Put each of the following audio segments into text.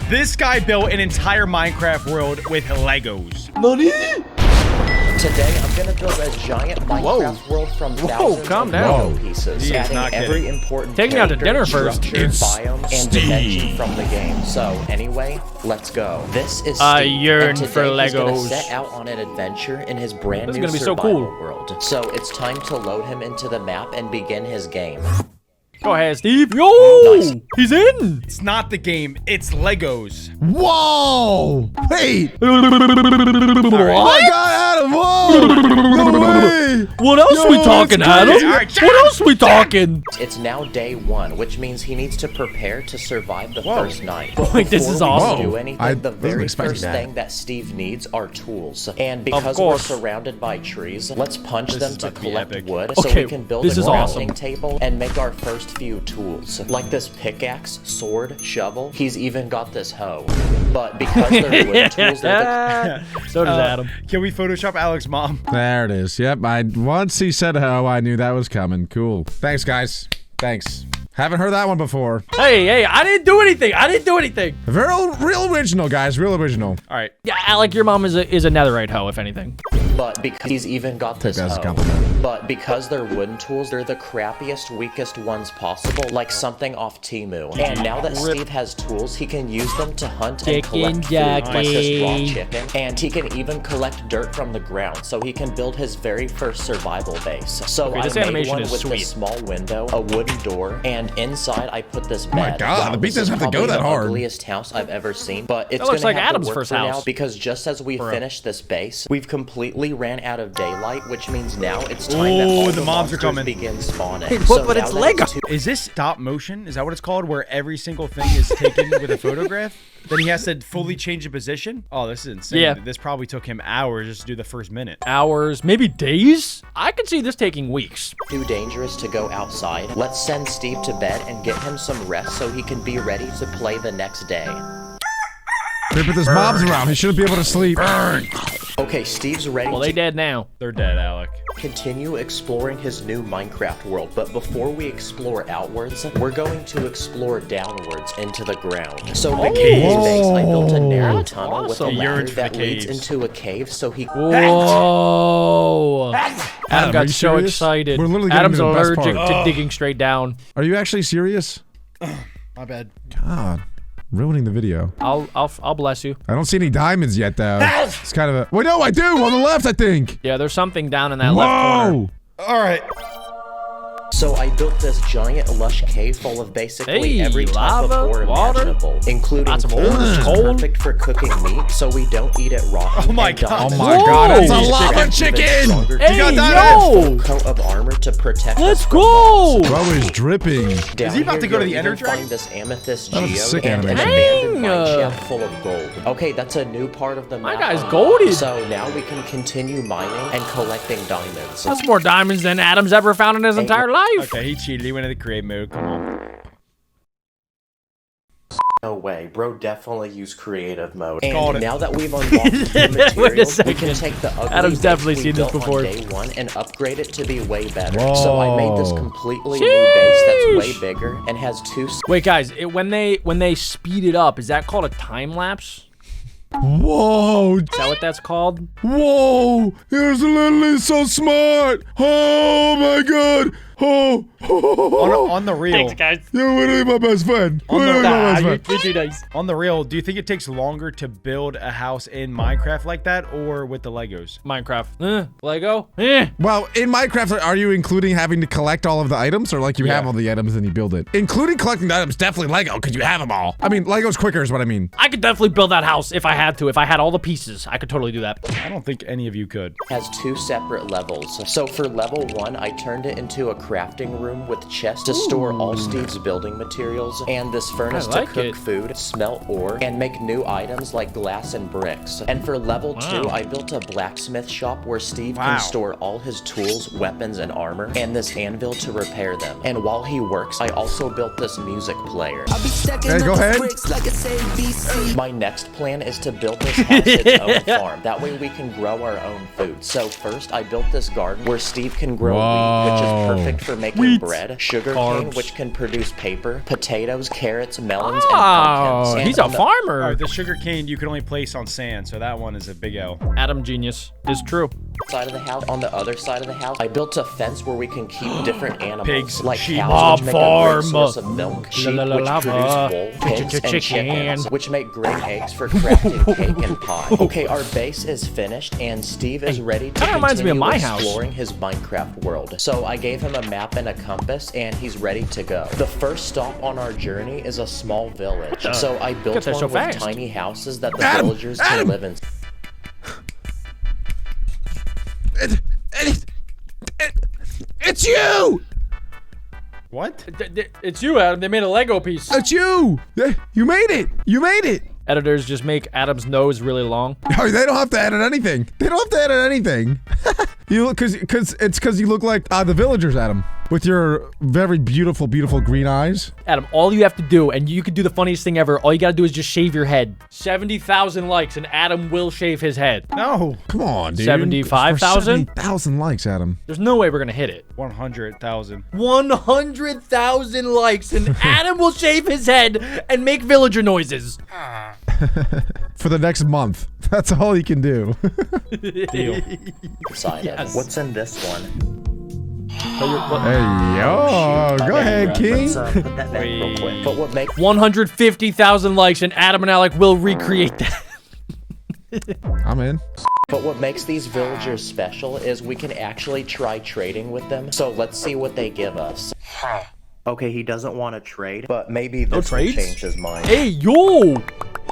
This guy built an entire Minecraft world with Legos. Nani? Today, I'm gonna build a giant Minecraft world from thousands of Lego pieces, adding every important Take me out to dinner first. biome, and dimension from the game. So, anyway, let's go. This is Steve, yearn and today for he's gonna Legos. set out on an adventure in his brand new gonna be so survival cool. world. So, it's time to load him into the map and begin his game. Go ahead, Steve. Yo! Nice. He's in! It's not the game, it's Legos. Whoa! Wait! What? My God, Adam! Whoa! No way! What else we talking, Adam? All right, shut What up. else we talking? It's now day 1, which means he needs to prepare to survive the first night. Wait, this is Before we awesome. do anything, I the wasn't very expecting first that. thing that Steve needs are tools. And because we're course. surrounded by trees, let's punch them is to about to be collect epic. wood so Okay, we can build this a is awesome. crafting table and make our first few tools. Like this pickaxe, sword, shovel. He's even got this hoe. But because they're wooden tools, they're So does Adam. Can we Photoshop Alex's mom? There it is. Yep. Once he said ho, I knew that was coming. Cool. Thanks, guys. Thanks. Haven't heard that one before. Hey, I didn't do anything. I didn't do anything. Real original, guys. Real original. All right. Yeah, Alec, your mom is a netherite hoe, if anything. But because he's even got this That's a hoe. compliment. But because they're wooden tools, they're the crappiest, weakest ones possible, like something off Temu. And now that Steve has tools, he can use them to hunt and collect food, like this raw chicken. And he can even collect dirt from the ground, so he can build his very first survival base. So Okay, I this made animation one is with sweet. this small window, a wooden door, and inside I put this bed. my God, the beat this is doesn't have to go probably that the hard. ugliest house I've ever seen, but it's That looks gonna like have Adam's to work first for now house. because just as we finish this base, we've completely ran out of daylight, which means now it's time that Oh, all the mobs are monsters coming. begin spawning. Hey, So but now it's that Lego. Is this stop motion? Is that what it's called? Where every single thing is taken with a photograph? Then he has to fully change the position? Oh, this is insane. Yeah. This probably took him hours just to do the first minute. Hours, maybe days? I could see this taking weeks. Too dangerous to go outside. Let's send Steve to bed and get him some rest so he can be ready to play the next day. But there's mobs around. He shouldn't be able to sleep. Okay, Steve's ready Well, to they dead now. They're dead, Alec. continue exploring his new Minecraft world, but before we explore outwards, we're going to explore downwards into the ground. So to get his base, I built a narrow That's tunnel with a awesome. He ladder yearned for that the leads caves. into a cave so he... Whoa! Adam are got you so serious? excited. We're literally getting Adam's to the best allergic part. to digging straight down. Are you actually serious? My bad. God. Ruining the video. I'll bless you. I don't see any diamonds yet, though. It's kind of a... Wait, no, I do! On the left, I think! Yeah, there's something down in that left corner. Whoa! All right. So I built this giant lush cave full of basically Hey, every type lava, of ore water, imaginable, including lots of coal, ores, which is coal. perfect for cooking meat, so we don't eat it raw. Oh my and God. diamonds. Oh my Whoa! God, it's a These lava chicken! Hey, got yo! Coat of armor to protect Let's us from go! mobs. Bro is dripping. Down Is he about here, to go to you'll the Ender even Dragon? find this amethyst That was geode sick and an animation. abandoned Dang, mine shaft full of gold. Okay, that's a new part of the My map. guy's golded. So now we can continue mining and collecting diamonds. That's more diamonds than Adam's ever found in his entire life. Okay, he cheated. He went into create mode. Come on. No way, bro definitely used creative mode. Called And it. now that we've unlocked the materials, we can second. take the ugly Adam's base definitely we seen this built on before. day one and upgrade it to be way better. So I made this Whoa. completely new base that's way Sheesh. bigger and has two Wait, guys, when they speed it up, is that called a time lapse? Whoa! Is that what that's called? Whoa! Here's literally so smart! Oh my God! Oh! On the real. guys. You're literally my best friend. On the- Literally my best friend. You're too nice. On the real, do you think it takes longer to build a house in Minecraft like that or with the Legos? Minecraft. Lego. Well, in Minecraft, are you including having to collect all of the items, or like you have all the items and you build it? Including collecting the items, definitely Lego, because you have them all. I mean, Lego's quicker is what I mean. I could definitely build that house if I had to. If I had all the pieces, I could totally do that. I don't think any of you could. has two separate levels. So for level 1, I turned it into a crafting room with chests to store all Steve's building materials, and this furnace I like to cook it. food, smelt ore, and make new items like glass and bricks. And for level 2, I built a blacksmith shop where Steve Wow. can store all his tools, weapons, and armor, and this anvil to repair them. And while he works, I also built this music player. Okay, go ahead. My next plan is to build this house its own farm. That way we can grow our own food. So first, I built this garden where Steve can grow wheat, which is perfect stick for making Wheat. bread, sugarcane, Carbs. which can produce paper, potatoes, carrots, melons, Oh, and pumpkins. And he's a on the farmer. The sugar cane you can only place on sand, so that one is a big L. Adam genius. It's true. side of the house, on the other side of the house, I built a fence where we can keep different animals, Pigs, like sheep. cows, which make a Farm. great source of milk, sheep, La, la, which la, produce la. wool, pigs, and Chicken. chickens, which make great eggs for crafting cake and pie. Okay, our base is finished, and Steve is ready to Kinda reminds me of continue my house. exploring his Minecraft world. So I gave him a map and a compass, and he's ready to go. The first stop on our journey is a small village. So I built Got there one so with fast. tiny houses that the Adam, villagers Adam. can live in. It's you! What? It's you, Adam. They made a Lego piece. It's you! You made it! You made it! Editors just make Adam's nose really long. Oh, they don't have to edit anything. They don't have to edit anything. You look, cause you look like the villagers, Adam, with your very beautiful, beautiful green eyes. Adam, all you have to do, and you could do the funniest thing ever, all you gotta do is just shave your head. 70,000 likes, and Adam will shave his head. No. Come on, dude. 75,000? 70,000 likes, Adam. There's no way we're gonna hit it. 100,000. 100,000 likes, and Adam will shave his head and make villager noises. For the next month. That's all you can do. Deal. Yes. What's in this one? Hey, yo, go ahead, King. Let's put that back real quick. But what makes 150,000 likes, and Adam and Alec will recreate that. I'm in. But what makes these villagers special is we can actually try trading with them. So let's see what they give us. Okay, he doesn't want to trade, but maybe this will trades? change his mind. Hey, yo!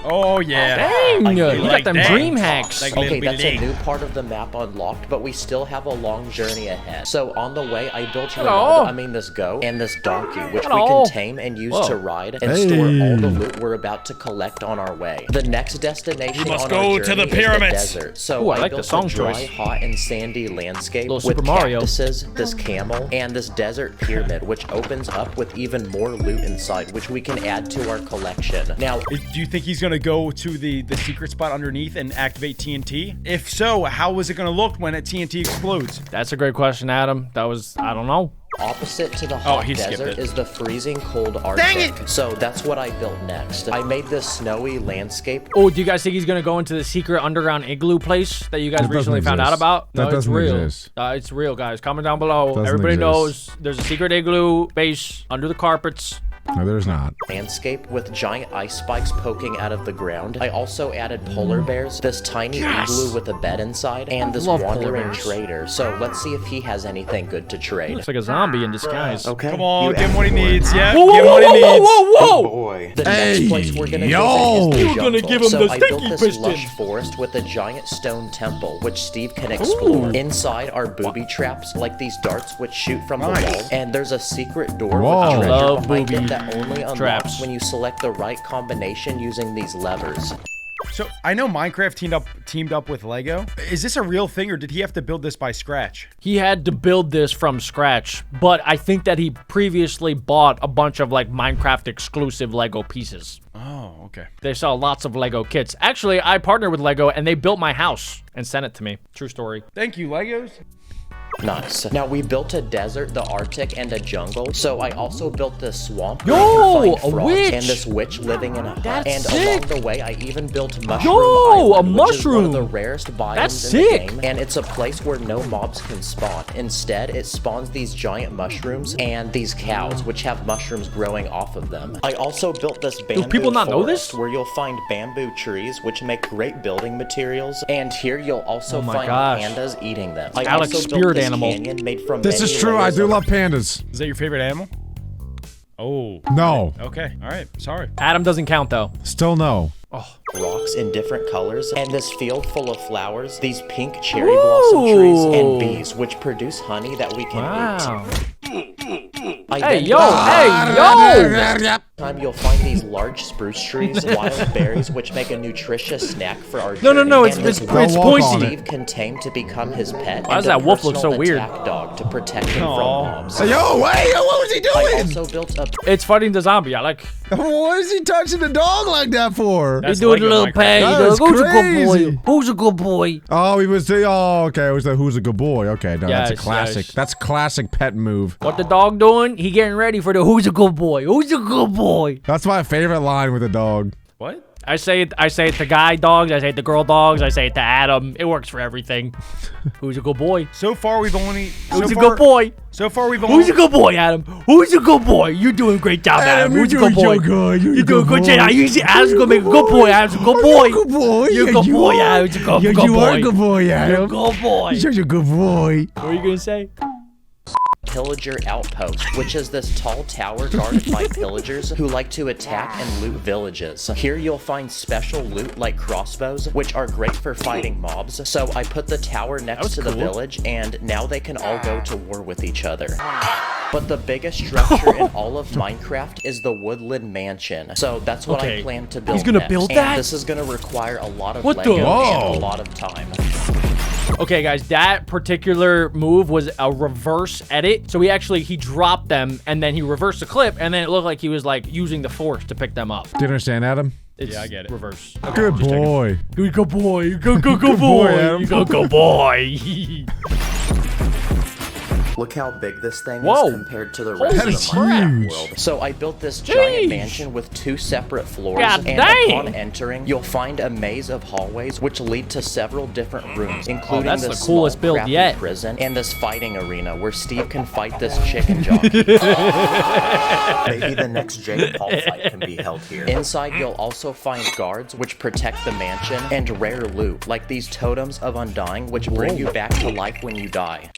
Oh, yeah. Dang! You like got them that. dream hacks. Like- Okay, little that's a bit new part of the map unlocked, but we still have a long journey ahead. So on the way, I built Hello. this goat and this donkey, which Hello. we can tame and use Whoa. to ride and store all the Hey. loot we're about to collect on our way. The next destination must on go our to journey the is pyramids. desert. So Ooh, I I like the built song a dry, choice. hot, and sandy landscape Little with Super Mario. cactuses, this camel, and this desert pyramid, which opens up with even more loot inside, which we can add to our collection. Now, Do you think he's gonna go to the secret spot underneath and activate TNT? If so, how is it gonna look when a TNT explodes? That's a great question, Adam. That was, I don't know. opposite to the hot he skipped desert it. is the freezing cold Arctic. So that's what I built next. I made this snowy landscape. Oh, do you guys think he's gonna go into the secret underground igloo place that you guys That doesn't recently found out exist. about? That it's doesn't real. exist. It's real, guys. Comment down below. Doesn't Everybody exist. knows there's a secret igloo base under the carpets. No, there's not. Landscape with giant ice spikes poking out of the ground. I also added polar bears, this tiny igloo with a bed inside, and this Love polar wandering bears. trader. So let's see if he has anything good to trade. Looks like a zombie in disguise. Okay. Come on, you give him asked what he for it. needs. Yeah, Whoa, give him whoa, what he whoa, needs. whoa, whoa, whoa! Boy. The Hey, next place we're gonna yo. visit is the We're gonna jungle. give him so the I built stinky this piston. lush forest with a giant stone temple, which Steve can explore. Ooh. Inside are booby traps, like these darts which shoot from the Nice. wall. And there's a secret door Whoa. with treasure Love behind booby it that only unlocks traps. when you select the right combination using these levers. So I know Minecraft teamed up with Lego. Is this a real thing, or did he have to build this by scratch? He had to build this from scratch, but I think that he previously bought a bunch of like Minecraft exclusive Lego pieces. Oh, okay. They sell lots of Lego kits. Actually, I partnered with Lego and they built my house and sent it to me. True story. Thank you, Legos. Nice. Now we built a desert, the Arctic, and a jungle. So I also built this swamp. Yo, where you can a find frogs witch! And this witch living in a hut. That's And sick! along the way, I even built Mushroom Yo, a Island, which is one mushroom! of the rarest biomes That's in the sick! game. And it's a place where no mobs can spawn. Instead, it spawns these giant mushrooms and these cows, which have mushrooms growing off of them. I also built this bamboo people not know forest this? where you'll find bamboo trees, which make great building materials. And here you'll also Oh my find gosh. pandas eating them. I Alex, also built spirit this animal. canyon made from This is many true. I layers do of love pandas. Is that your favorite animal? Oh. No. Okay. All right. Sorry. Adam doesn't count though. Still no. rocks in different colors, and this field full of flowers, these pink cherry blossom trees, and bees, which produce honey that we can eat. Wow. I Hey, then yo, built- hey, yo! Yep. Time you'll find these large spruce trees, wild berries, which make a nutritious snack for our No, journey, it's and this pointy. wolf Steve can tame to become his pet. Why does and that wolf look so personal weird? attack dog to protect him from mobs. Hey, yo, wait, what was he I doing? also built a It's fighting the zombie. I like. What is he touching the dog like that for? That's He's doing a Lego little Minecraft. pay. That is Who's a good crazy. boy? Who's a good boy? Oh, he was okay, it was the who's a good boy. Okay, no, that's a Yes, classic. yes. That's a classic pet move. What the dog doing? He getting ready for the who's a good boy? Who's a good boy? That's my favorite line with a dog. What? I say it to guy dogs. I say it to girl dogs. I say it to Adam. It works for everything. Who's a good boy? So far, we've only. Who's a good boy? So far, we've only. Who's a good boy, Adam? Who's a good boy? You're doing a great job, Adam. Who's a good boy? You're doing a good job. You see, Adam's gonna make a good boy. Adam's a good boy. Good boy. You're a good boy, Adam's a good boy. You are a good boy, You're a Adam. good boy. You're such a good boy. What are you gonna say? pillager outpost, which is this tall tower guarded by pillagers who like to attack and loot villages. Here you'll find special loot like crossbows, which are great for fighting mobs. So I put the tower next to the village, and now they can all go to war with each other. But the biggest structure in all of Minecraft is the Woodland mansion. So that's what I plan to build. He's gonna next. build And that? this is gonna require a lot of What Lego the- and Whoa. a lot of time. Okay, guys, that particular move was a reverse edit. So he dropped them, and then he reversed the clip, and then it looked like he was like using the force to pick them up. Do you understand, Adam? It's Yeah, I get it. Reverse. Good boy. You go boy. You go boy, boy. Adam. You go boy. Look how big this thing Whoa. is compared to the Holy rest of the crap. Minecraft Huge. world. So I built this Jeez. giant mansion with 2 separate floors, God and dang. upon entering, you'll find a maze of hallways which lead to several different rooms, including that's this the coolest small, build crafty yet. prison and this fighting arena where Steve can fight this chicken jockey. Maybe the next Jake Paul fight can be held here. Inside, you'll also find guards which protect the mansion and rare loot, like these totems of undying, which bring you back to life when you die.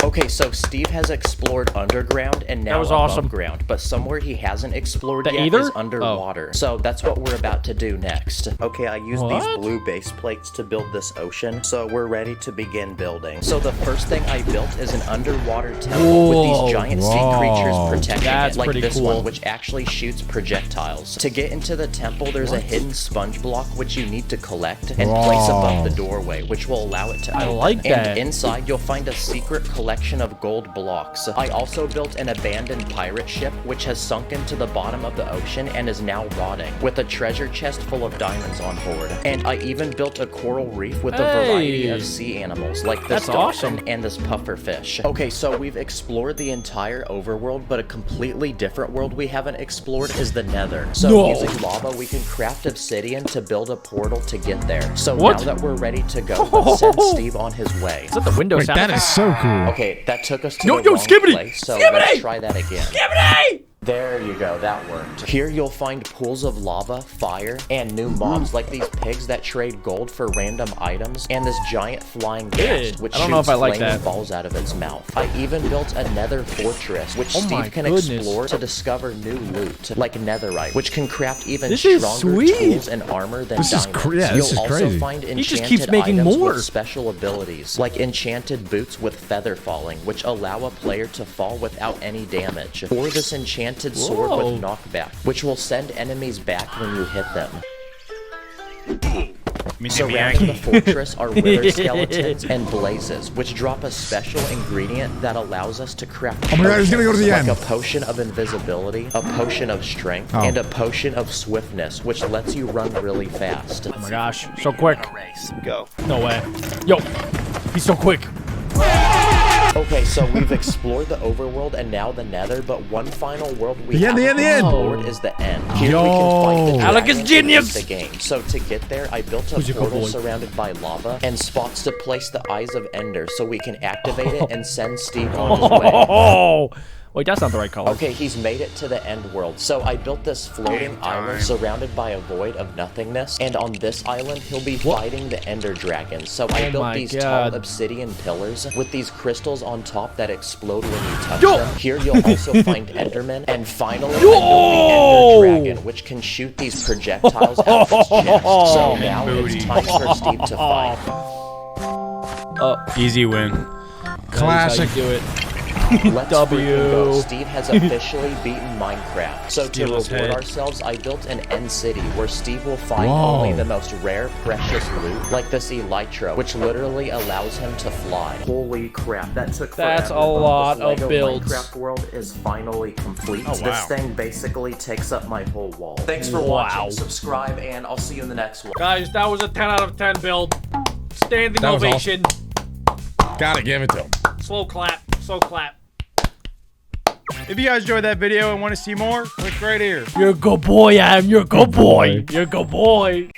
Okay, so Steve has explored underground and now was above awesome. ground, but somewhere he hasn't explored The yet Ether? is underwater. So that's what we're about to do next. Okay, I used these What? blue base plates to build this ocean, so we're ready to begin building. So the first thing I built is an underwater temple with Whoa. these giant sea Whoa. creatures protecting That's it, like pretty this cool. one, which actually shoots projectiles. To get into the temple, there's a hidden sponge block which you need to collect and place above the doorway, which will allow it to I open. like that. And inside, you'll find a secret collection of gold blocks. I also built an abandoned pirate ship which has sunk into the bottom of the ocean and is now rotting, with a treasure chest full of diamonds on board. And I even built a coral reef with a variety of sea animals like this That's dolphin awesome. and this puffer fish. Okay, so we've explored the entire overworld, but a completely different world we haven't explored is the Nether. So No. using lava, we can craft obsidian to build a portal to get there. So What? now that we're ready to go, let's send Steve on his way. Is that the window Wait, sound that is effect? so cool. Okay, that took us to Yo, the yo, wrong Skibbity! place, so Skibbity! let's try that again. Skibbity! There you go, that worked. Here you'll find pools of lava, fire, and new mobs like these pigs that trade gold for random items, and this giant flying ghast which I don't know shoots if I like flaming that. balls out of its mouth. I even built a nether fortress, which Oh my Steve can goodness. explore to discover new loot, like netherite, which can craft even This is stronger sweet. tools and armor than This is diamonds. yeah, this is You'll also crazy. find enchanted just keeps making items more. with special abilities, like enchanted boots with feather falling, which allow a player to fall without any damage, or this enchanted sword Whoa. with knockback, which will send enemies back when you hit them. Surrounding the fortress are wither skeletons and blazes, which drop a special ingredient that allows us to craft Oh my God, he's gonna go to the potions, end. like a potion of invisibility, a potion of strength, Oh. and a potion of swiftness, which lets you run really fast. Oh my gosh, so quick. Go. No way. Yo, he's so quick. Okay, so we've explored the overworld and now the Nether, but one final world we The end, haven't the end. explored is the end. Here Yo. we can fight the Alec is dragon and genius. beat the game. So to get there, I built a Who's your good portal boy? surrounded by lava and spots to place the Eyes of Ender, so we can activate it and send Steve on his way. Oh, wait, that's not the right color. Okay, he's made it to the end world. So I built this floating island surrounded by a void of nothingness, and on this island he'll be fighting the Ender Dragon. So I Oh built my these God. tall obsidian pillars with these crystals on top that explode when you touch Yo. them. Here you'll also find Endermen, and finally I Yo. built the Ender Dragon, which can shoot these projectiles out of its chest. So now it's time for Steve to fight. Easy win. Classic. Do it. Let's W. freaking go. Steve has officially beaten Minecraft. So to Steal his reward head. ourselves, I built an end city where Steve will find Whoa. only the most rare, precious loot, like this elytra, which literally allows him to fly. Holy crap, that took forever. That's a lot but of this Lego builds. Minecraft world is finally complete. Oh, wow. This thing basically takes up my whole wall. Thanks for Wow. watching, subscribe, and I'll see you in the next one. Guys, that was a 10 out of 10 build. Standing That was ovation. Gotta give it to him. Slow clap. Slow clap. If you guys enjoyed that video and want to see more, click right here. You're a good boy, Adam. You're a good boy. You're a good boy.